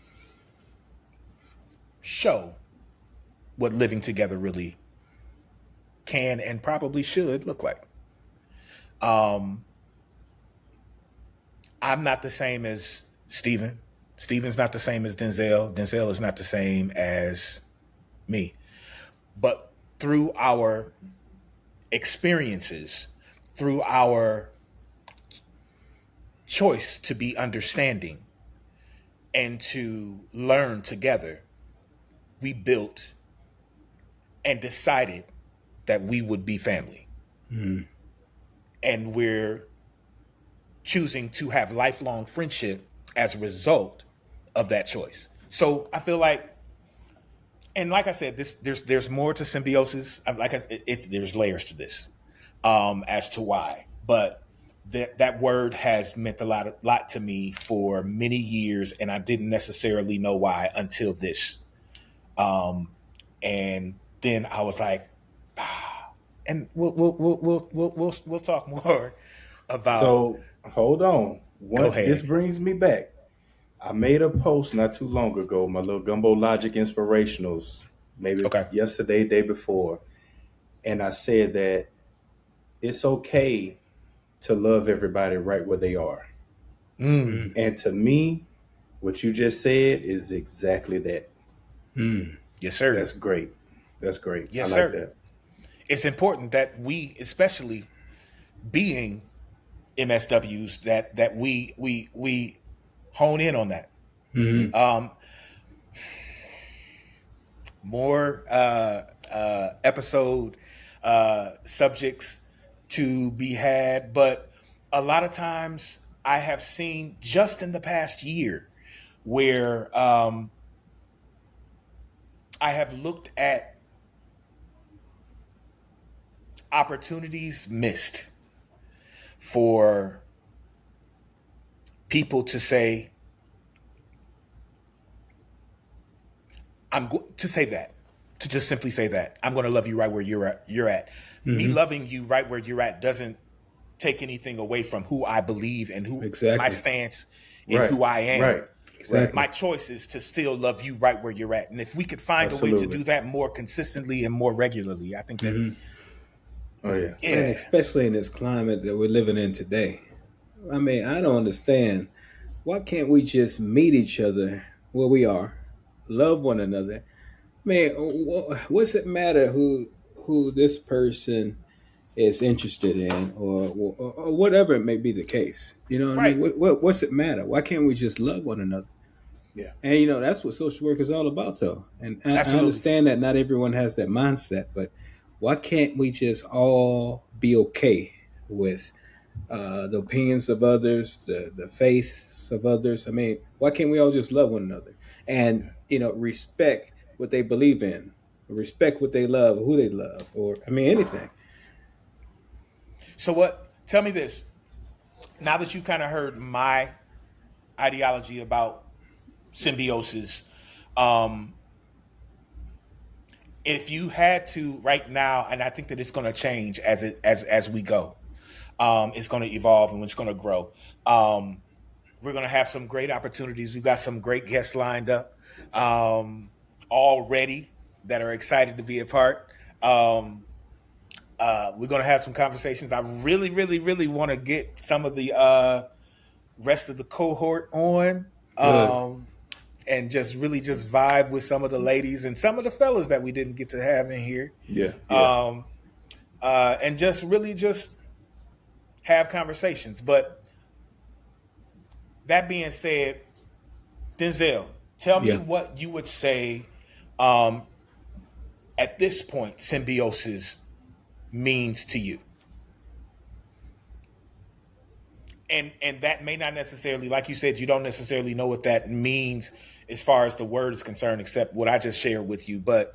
show what living together really can and probably should look like. I'm not the same as Steven. Steven's not the same as Denzel. Denzel is not the same as me. But through our experiences, through our choice to be understanding and to learn together, we built and decided that we would be family. And we're choosing to have lifelong friendship as a result of that choice. So I feel like, and like I said, there's more to symbiosis. Like there's layers to this as to why. But that word has meant a lot to me for many years, and I didn't necessarily know why until this. And then I was like, and we'll talk more about. So hold on. Go ahead. This brings me back. I made a post not too long ago, my little Gumbo Logic inspirationals, maybe yesterday, day before. And I said that it's okay to love everybody right where they are. And to me, What you just said is exactly that. Yes, sir. That's great. That's great. I Yes, like sir. that. It's important that we, especially being MSWs, that we hone in on that. More episode subjects to be had, but a lot of times I have seen just in the past year where I have looked at opportunities missed for people to say, to say that, to just simply say that I'm going to love you right where you're at. Me loving you right where you're at doesn't take anything away from who I believe and who my stance and Right. who I am. Right. Exactly. My choice is to still love you right where you're at. And if we could find a way to do that more consistently and more regularly, I think that Oh yeah. And especially in this climate that we're living in today. I mean, I don't understand. Why can't we just meet each other where we are, love one another? I mean, what's it matter who this person is interested in, or whatever it may be the case? You know what I mean? Right. What's it matter? Why can't we just love one another? Yeah. And that's what social work is all about, though. And I Absolutely. understand that not everyone has that mindset, but why can't we just all be okay with the opinions of others, the faiths of others? I mean, why can't we all just love one another and respect what they believe in, respect what they love, who they love, or I mean anything. So what? Tell me this. Now that you've kind of heard my ideology about symbiosis, if you had to right now, and I think that it's going to change as we go, it's going to evolve and it's going to grow. We're going to have some great opportunities. We've got some great guests lined up already that are excited to be a part. We're going to have some conversations. I really, really, really want to get some of the rest of the cohort on. And just really just vibe with some of the ladies and some of the fellas that we didn't get to have in here. Yeah. And just really just have conversations. But that being said, Denzel, tell me what you would say at this point symbiosis means to you. And that may not necessarily, like you said, you don't necessarily know what that means as far as the word is concerned, except what I just shared with you. But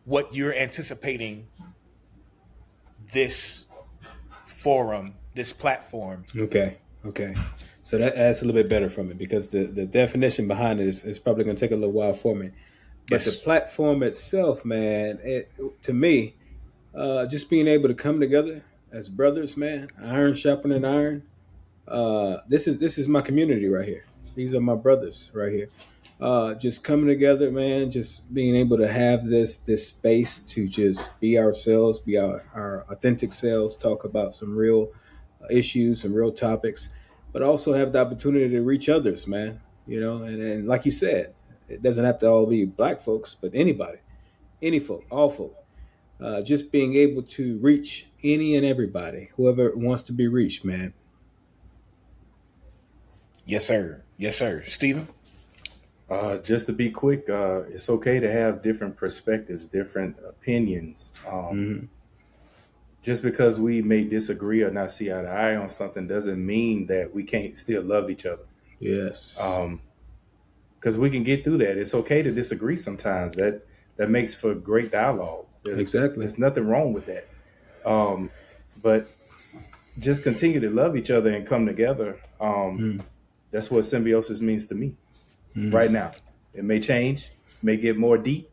what you're anticipating this forum, this platform. Okay. So that adds a little bit better for me because the definition behind it is probably going to take a little while for me. But the platform itself, man, to me, just being able to come together as brothers, man, iron sharpening iron. This is my community right here. These are my brothers right here. Just coming together, man. Just being able to have this space to just be ourselves, be our authentic selves, talk about some real issues, some real topics, but also have the opportunity to reach others, man. And like you said, it doesn't have to all be black folks, but anybody, any folk, all folk. Just being able to reach any and everybody, whoever wants to be reached, man. Yes, sir. Yes, sir. Stephen? Just to be quick, it's okay to have different perspectives, different opinions. Just because we may disagree or not see eye to eye on something doesn't mean that we can't still love each other. Yes. Because we can get through that. It's okay to disagree sometimes. That makes for great dialogue. There's nothing wrong with that. But just continue to love each other and come together. That's what symbiosis means to me right now. It may change, may get more deep,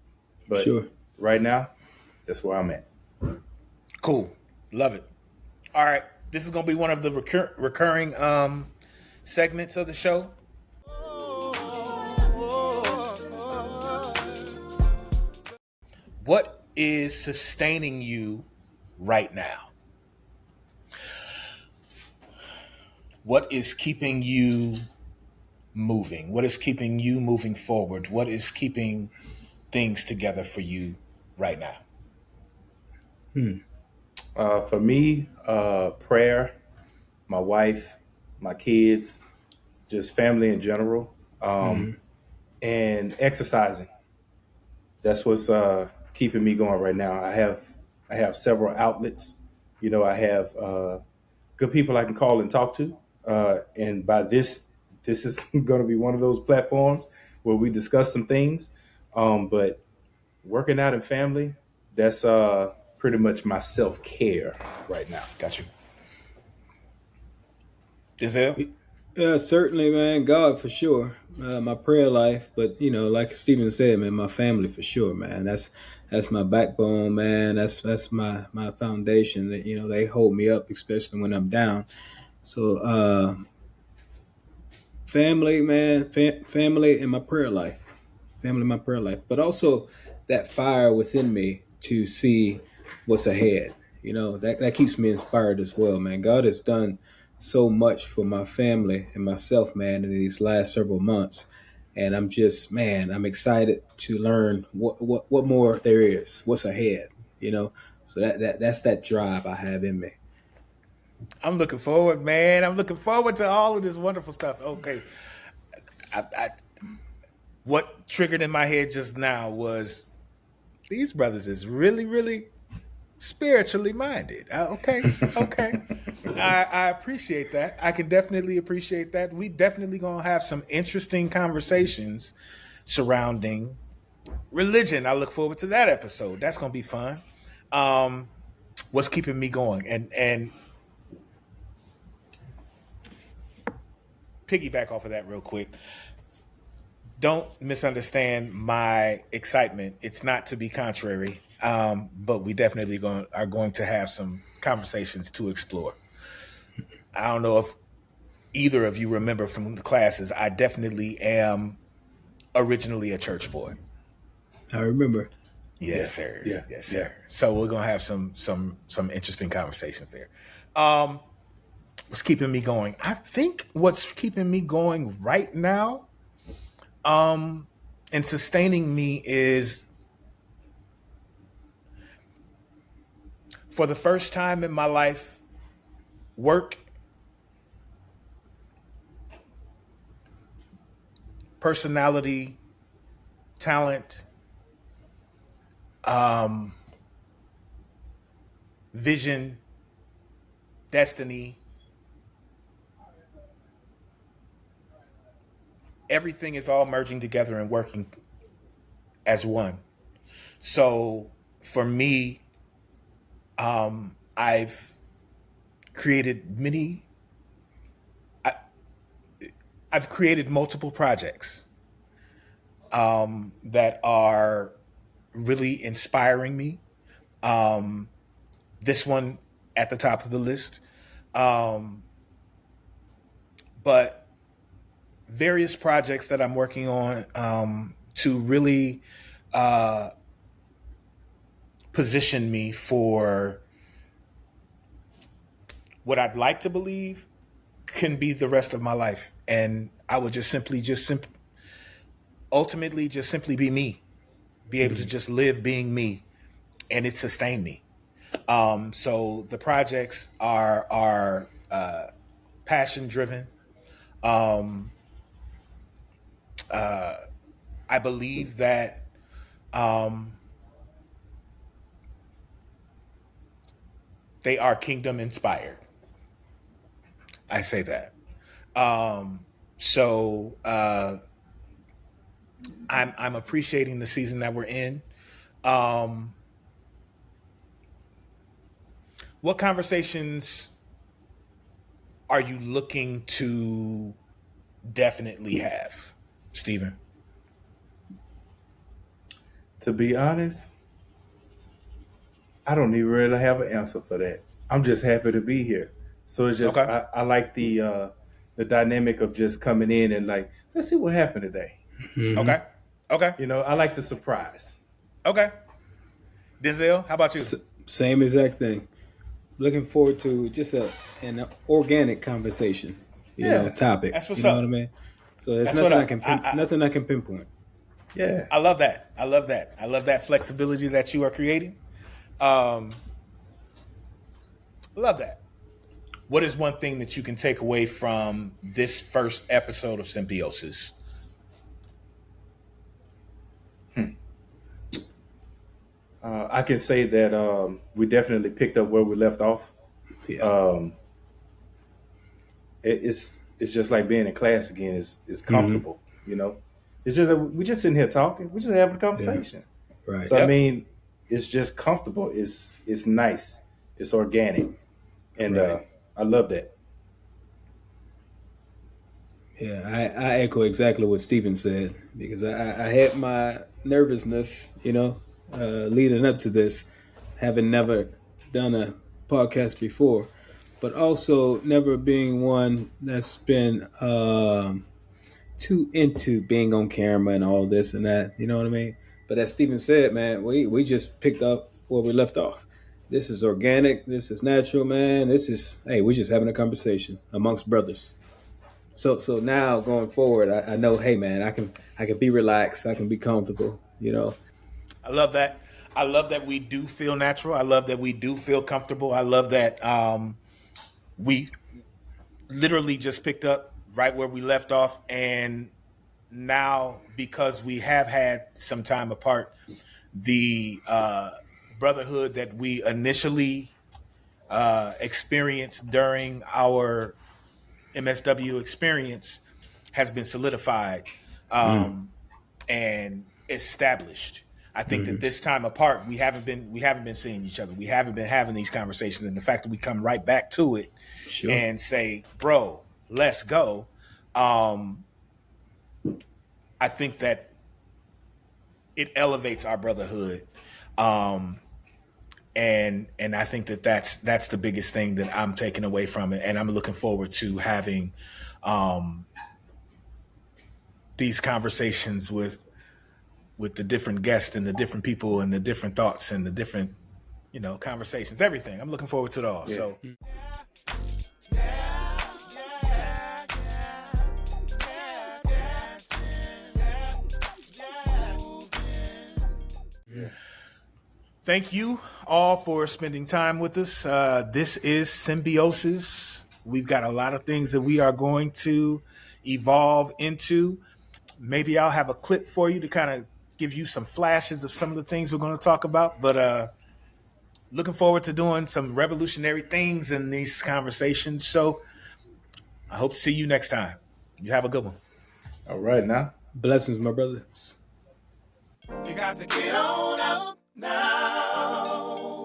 but right now, that's where I'm at. Cool. Love it. All right. This is going to be one of the recurring segments of the show. What is sustaining you right now? What is keeping you moving? What is keeping you moving forward? What is keeping things together for you right now? For me, prayer, my wife, my kids, just family in general, and exercising. That's what's keeping me going right now. I have several outlets. I have good people I can call and talk to, and by this is going to be one of those platforms where we discuss some things. But working out and family, that's pretty much my self care right now. Got you. Denzel? Yeah, certainly, man. God for sure. My prayer life, but like Stephen said, man, my family for sure, man. That's my backbone, man. That's my foundation. That they hold me up, especially when I'm down. So, family, man, family, and my prayer life, family, my prayer life, but also that fire within me to see what's ahead. That keeps me inspired as well, man. God has done so much for my family and myself, man, in these last several months, and I'm just, man, I'm excited to learn what more there is, what's ahead. So that's that drive I have in me. I'm looking forward, man. I'm looking forward to all of this wonderful stuff. Okay. What triggered in my head just now was these brothers is really, really spiritually minded. Okay. I appreciate that. I can definitely appreciate that. We definitely gonna have some interesting conversations surrounding religion. I look forward to that episode. That's gonna be fun. What's keeping me going? And piggyback off of that real quick. Don't misunderstand my excitement. It's not to be contrary, but we definitely are going to have some conversations to explore. I don't know if either of you remember from the classes. I definitely am originally a church boy. I remember. Yes, sir. Yeah. Yes, sir. So we're gonna have some interesting conversations there. What's keeping me going? I think what's keeping me going right now, and sustaining me is, for the first time in my life, work, personality, talent, vision, destiny, everything is all merging together and working as one. So for me, I've created I've created multiple projects that are really inspiring me. This one at the top of the list. But various projects that I'm working on to really position me for what I'd like to believe can be the rest of my life. And I would ultimately just simply be me, be able to just live being me, and it sustained me. So the projects are passion driven. I believe that they are kingdom inspired. I say that. So I'm appreciating the season that we're in. What conversations are you looking to definitely have, Stephen? To be honest, I don't even really have an answer for that. I'm just happy to be here. So it's just Okay. I like the dynamic of just coming in and like, let's see what happened today. Okay. Okay. I like the surprise. Okay. Denzel, how about you? Same exact thing. Looking forward to just an organic conversation, topic. That's what's you know up. what I mean? So there's That's nothing I can pinpoint. Yeah. I love that. I love that. I love that flexibility that you are creating. Love that. What is one thing that you can take away from this first episode of Symbiosis? I can say that we definitely picked up where we left off. Yeah. It's just like being in class again. It's comfortable, you know. It's just we just sitting here talking. We just having a conversation. Right. So I mean, it's just comfortable. It's nice. It's organic, and Right. I love that. Yeah, I echo exactly what Steven said because I had my nervousness, leading up to this, having never done a podcast before, but also never being one that's been too into being on camera and all this and that. You know what I mean? But as Steven said, man, we just picked up where we left off. This is organic. This is natural, man. We're just having a conversation amongst brothers. So now going forward, I know, hey man, I can be relaxed, I can be comfortable, I love that. I love that we do feel natural. I love that we do feel comfortable. I love that we literally just picked up right where we left off, and now because we have had some time apart, the brotherhood that we initially experienced during our MSW experience has been solidified and established. I think that this time apart, we haven't been seeing each other. We haven't been having these conversations, and the fact that we come right back to it and say, "Bro, let's go." I think that it elevates our brotherhood, and I think that that's the biggest thing that I'm taking away from it, and I'm looking forward to having these conversations with the different guests and the different people and the different thoughts and the different, conversations, everything. I'm looking forward to it all. Yeah. So. Thank you all for spending time with us. This is Symbiosis. We've got a lot of things that we are going to evolve into. Maybe I'll have a clip for you to kind of give you some flashes of some of the things we're going to talk about. But looking forward to doing some revolutionary things in these conversations. So I hope to see you next time. You have a good one. All right, now. Blessings, my brothers. You got to get on up now.